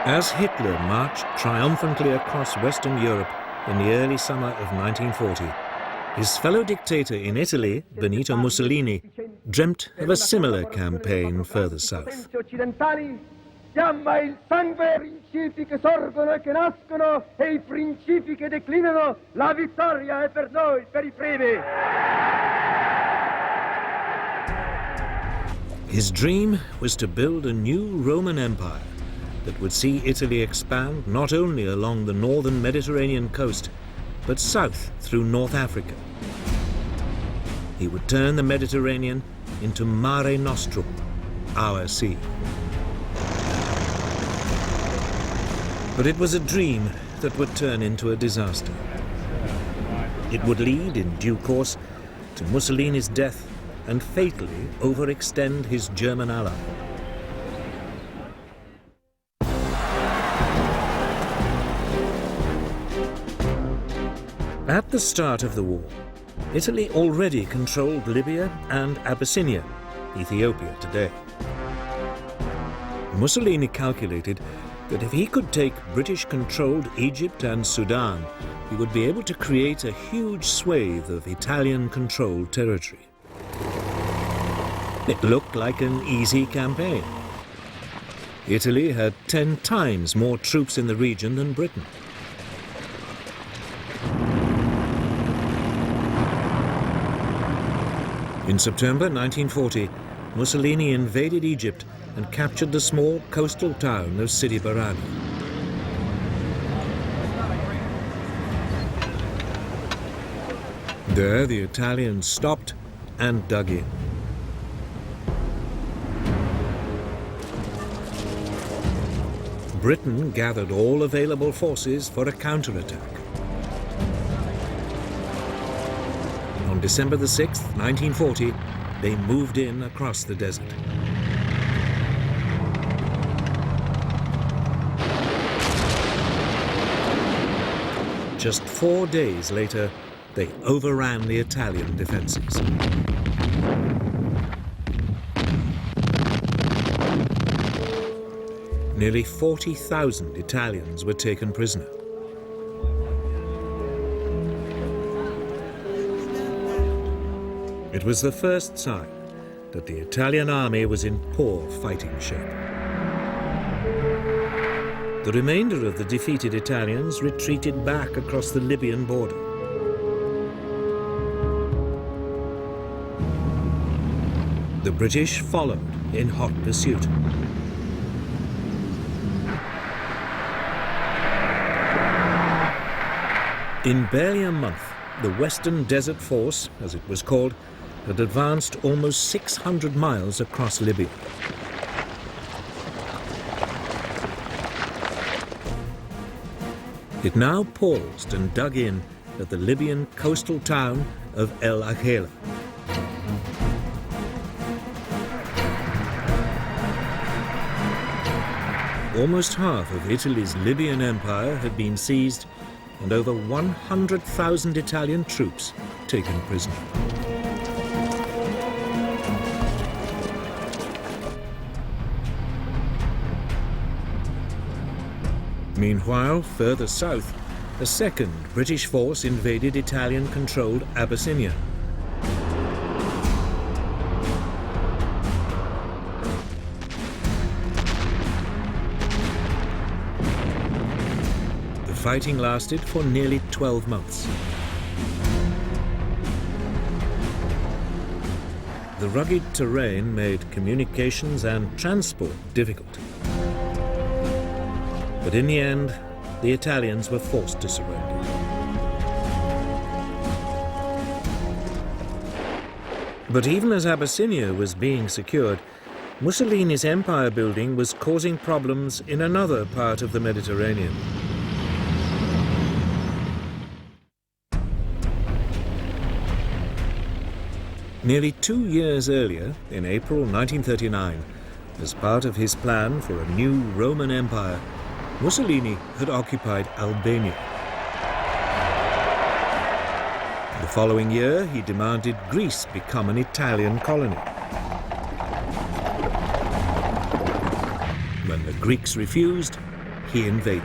As Hitler marched triumphantly across Western Europe in the early summer of 1940, his fellow dictator in Italy, Benito Mussolini, dreamt of a similar campaign further south. Fiamma il sangue ai principi che sorgono e che nascono e I principi che declinano, la vittoria è per noi, per I primi. His dream was to build a new Roman Empire that would see Italy expand not only along the northern Mediterranean coast, but south through North Africa. He would turn the Mediterranean into Mare Nostrum, our sea. But it was a dream that would turn into a disaster. It would lead, in due course, to Mussolini's death and fatally overextend his German ally. At the start of the war, Italy already controlled Libya and Abyssinia, Ethiopia today. Mussolini calculated that if he could take British-controlled Egypt and Sudan, he would be able to create a huge swathe of Italian-controlled territory. It looked like an easy campaign. Italy had 10 times more troops in the region than Britain. In September 1940, Mussolini invaded Egypt and captured the small coastal town of Sidi Barrani. There, the Italians stopped and dug in. Britain gathered all available forces for a counterattack. On December the 6th, 1940, they moved in across the desert. Just 4 days later, they overran the Italian defenses. Nearly 40,000 Italians were taken prisoner. It was the first sign that the Italian army was in poor fighting shape. The remainder of the defeated Italians retreated back across the Libyan border. The British followed in hot pursuit. In barely a month, the Western Desert Force, as it was called, had advanced almost 600 miles across Libya. It now paused and dug in at the Libyan coastal town of El Agheila. Almost half of Italy's Libyan empire had been seized and over 100,000 Italian troops taken prisoner. Meanwhile, further south, a second British force invaded Italian-controlled Abyssinia. The fighting lasted for nearly 12 months. The rugged terrain made communications and transport difficult. But in the end, the Italians were forced to surrender. But even as Abyssinia was being secured, Mussolini's empire building was causing problems in another part of the Mediterranean. Nearly 2 years earlier, in April 1939, as part of his plan for a new Roman Empire, Mussolini had occupied Albania. The following year, he demanded Greece become an Italian colony. When the Greeks refused, he invaded.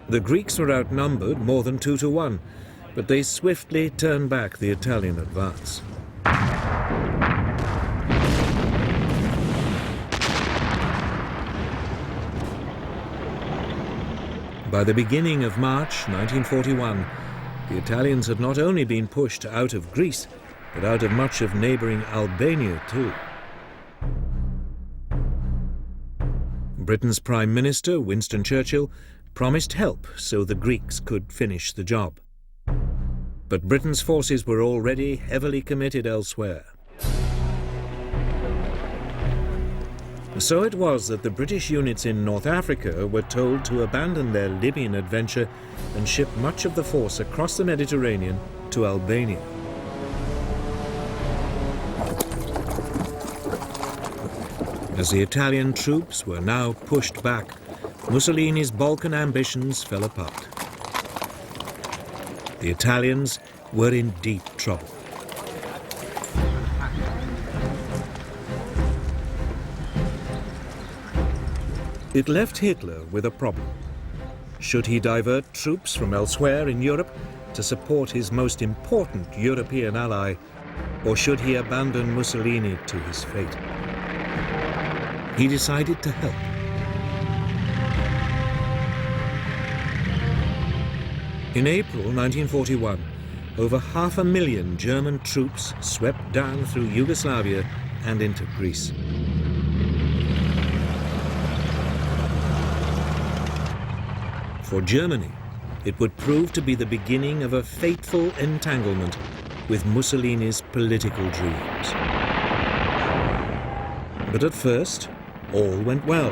The Greeks were outnumbered more than 2 to 1, but they swiftly turned back the Italian advance. By the beginning of March 1941, the Italians had not only been pushed out of Greece, but out of much of neighbouring Albania too. Britain's Prime Minister, Winston Churchill, promised help so the Greeks could finish the job. But Britain's forces were already heavily committed elsewhere. So it was that the British units in North Africa were told to abandon their Libyan adventure and ship much of the force across the Mediterranean to Albania. As the Italian troops were now pushed back, Mussolini's Balkan ambitions fell apart. The Italians were in deep trouble. It left Hitler with a problem. Should he divert troops from elsewhere in Europe to support his most important European ally, or should he abandon Mussolini to his fate? He decided to help. In April 1941, over 500,000 German troops swept down through Yugoslavia and into Greece. For Germany, it would prove to be the beginning of a fateful entanglement with Mussolini's political dreams. But at first, all went well.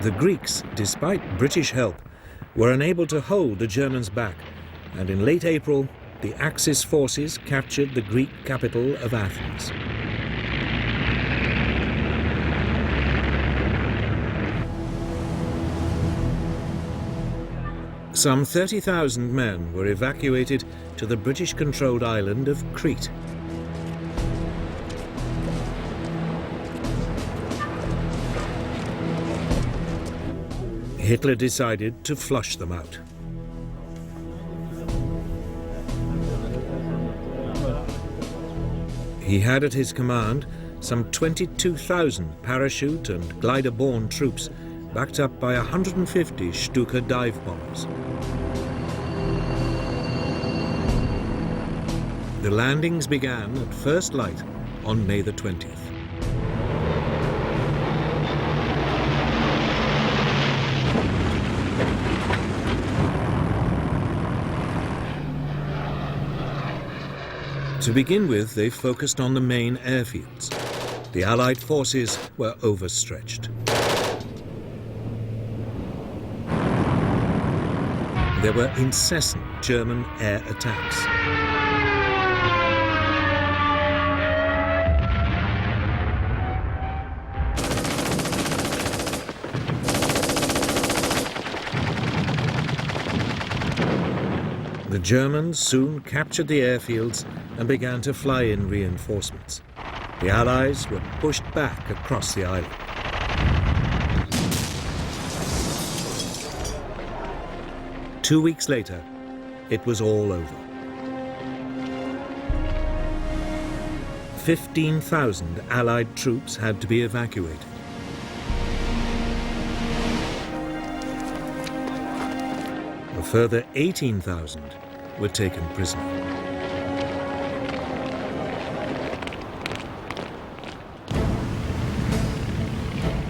The Greeks, despite British help, were unable to hold the Germans back, and in late April, the Axis forces captured the Greek capital of Athens. Some 30,000 men were evacuated to the British-controlled island of Crete. Hitler decided to flush them out. He had at his command some 22,000 parachute and glider-borne troops, backed up by 150 Stuka dive bombers. The landings began at first light on May the 20th. To begin with, they focused on the main airfields. The Allied forces were overstretched. There were incessant German air attacks. The Germans soon captured the airfields and began to fly in reinforcements. The Allies were pushed back across the island. Two weeks later, it was all over. 15,000 Allied troops had to be evacuated. A further 18,000 were taken prisoner.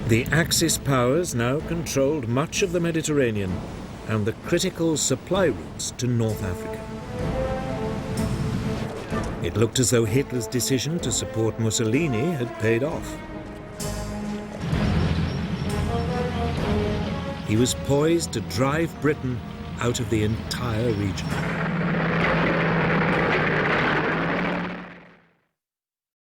The Axis powers now controlled much of the Mediterranean and the critical supply routes to North Africa. It looked as though Hitler's decision to support Mussolini had paid off. He was poised to drive Britain out of the entire region.